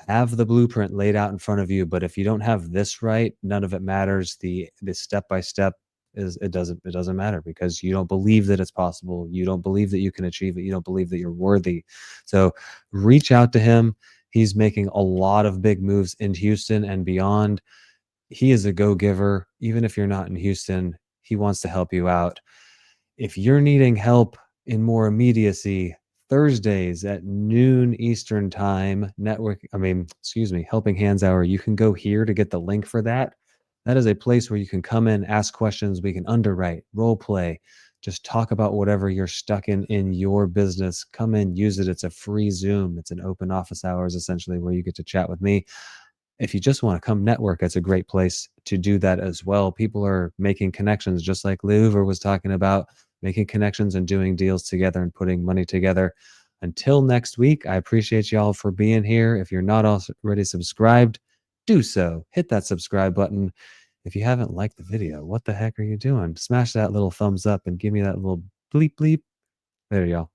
Speaker 1: have the blueprint laid out in front of you, but if you don't have this right, none of it matters. The step by step is it doesn't matter, because you don't believe that it's possible. You don't believe that you can achieve it. You don't believe that you're worthy. So reach out to him. He's making a lot of big moves in Houston and beyond. He is a go-giver. Even if you're not in Houston, he wants to help you out. If you're needing help in more immediacy, Thursdays at noon Eastern time, Helping Hands Hour, you can go here to get the link for that. That is a place where you can come in, ask questions, we can underwrite, role play, just talk about whatever you're stuck in your business. Come in, use it. It's a free Zoom. It's an open office hours, essentially, where you get to chat with me. If you just want to come network, it's a great place to do that as well. People are making connections, just like Liuver was talking about, making connections and doing deals together and putting money together. Until next week, I appreciate y'all for being here. If you're not already subscribed, do so. Hit that subscribe button. If you haven't liked the video, what the heck are you doing? Smash that little thumbs up and give me that little bleep bleep. There, y'all.